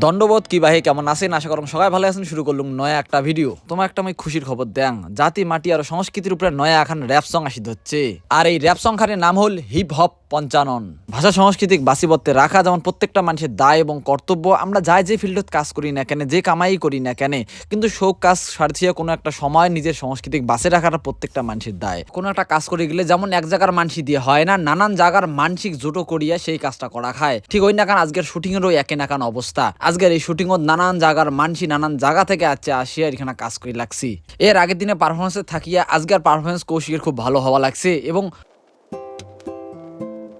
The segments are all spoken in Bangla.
দণ্ডবোধ কি ভাই কেমন আছেন? আশা করুন সবাই ভালো আছেন। শুরু করলুম নয়া একটা ভিডিও। তোমার একটা আমি খুশির খবর দেন, জাতি মাটি আর সংস্কৃতির উপরে নয়া এখন র্যাপ সং আসিত হচ্ছে। আর এই র্যাপ সং খানের নাম হল হিপ হপ পঞ্চানন। ভাষা সংস্কৃতিক বাসিবত্তে রাখা যেমন প্রত্যেকটা মানুষের দায় এবং কর্তব্য। আমরা যাই যে ফিল্ডত কাজ করি না কেন, যে কামাই করি না কেন, কিন্তু শোক কাজ সারথিয়া কোনো একটা সময় নিজের সংস্কৃতিক বাসে রাখাটা প্রত্যেকটা মানুষের দায়। কোনো একটা কাজ করে গেলে যেমন এক জায়গার মানসি দিয়ে হয় না, নানান জায়গার মানসিক জোটো করিয়া সেই কাজটা করা খায়। ঠিক ওই না কান আজকের শুটিং এরও একে না কান অবস্থা। আজকের এই শুটিং নানান জায়গার মানসি নানান জায়গা থেকে আসিয়া এখানে কাজ করে লাগছি। এর আগের দিনে পারফরমেন্সে থাকিয়া আজকের পারফরমেন্স কৌশিকের খুব ভালো হওয়া লাগছে এবং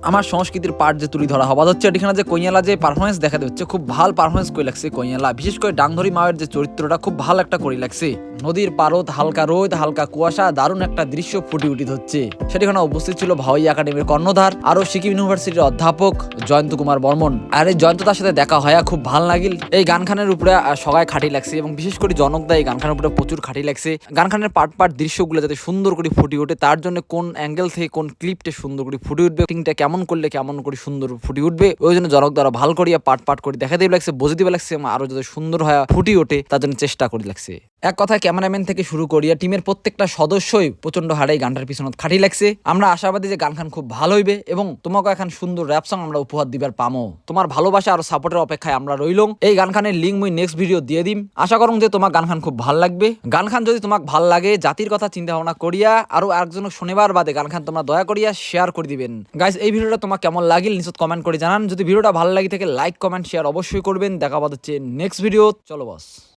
আমার সংস্কৃতির পার্ট যে তুলি ধরা হওয়া হচ্ছে এখানে যে কইয়ালা যে পারফরমেন্স দেখা দিচ্ছে খুব ভালো পারফরমেন্স করে লাগছে কইয়ালা। বিশেষ করে ডাংধরি মায়ের যে চরিত্রটা খুব ভালো একটা করে লাগছে। নদীর পারত, হালকা রোদ, হালকা কুয়াশা, দারুণ একটা দৃশ্য ফুটে উঠিত হচ্ছে। সেখানে উপস্থিত ছিল ভাওয়াই একাডেমির কর্ণধার আরো সিকিম ইউনিভার্সিটির অধ্যাপক জয়ন্ত কুমার বর্মন। আর এই জয়ন্তদার সাথে দেখা হয় খুব ভাল লাগিল। এই গানখানের উপরে সবাই খাটি লাগছে এবং বিশেষ করে জনকদা এই গানখানের উপরে প্রচুর খাটি লাগছে। গানখানের পার্ট দৃশ্যগুলো যাতে সুন্দর করে ফুটে ওঠে, তার জন্য কোন অ্যাঙ্গেল থেকে কোন ক্লিপটা সুন্দর করে ফুটে উঠবে, টিংটা কেমন করলে কেমন করে সুন্দর ফুটে উঠবে, ওই জন্য জনক দ্বারা ভালো করিয়া পার্ট করে দেখা দিবে লাগছে, বোঝে দিবে লাগছে, আরো যাতে সুন্দর হয় ফুটে ওঠে তার জন্য চেষ্টা করে লাগছে। এক কথায় ক্যামেরাম্যান থেকে শুরু করিয়া টিমের প্রত্যেকটা সদস্যই প্রচন্ড হারে গানটার পিছনে খাটি লাগছে। আমরা আশাবাদী যে গানখান খুব ভালো হইবে এবং তোমাকে এখন সুন্দর র্যাপ সং আমরা উপহার দিবার পামো। তোমার ভালোবাসা আর সাপোর্টের অপেক্ষায় আমরা রইলাম। এই গানখানের লিঙ্ক মুই নেক্সট ভিডিও দিয়ে দিম। আশা করুন যে তোমার গানখান খুব ভাল লাগবে। গানখান যদি তোমাকে ভাল লাগে, জাতির কথা চিন্তা ভাবনা করিয়া আরো একজন শনিবার বাদে গানখান তোমরা দয়া করিয়া শেয়ার করে দিবেন। গাইস, এই ভিডিওটা তোমার কেমন লাগিল নিচে কমেন্ট করে জানান। যদি ভিডিওটা ভালো লাগে থাকে লাইক কমেন্ট শেয়ার অবশ্যই করবেন। দেখা হচ্ছে নেক্সট ভিডিও। চলো বস।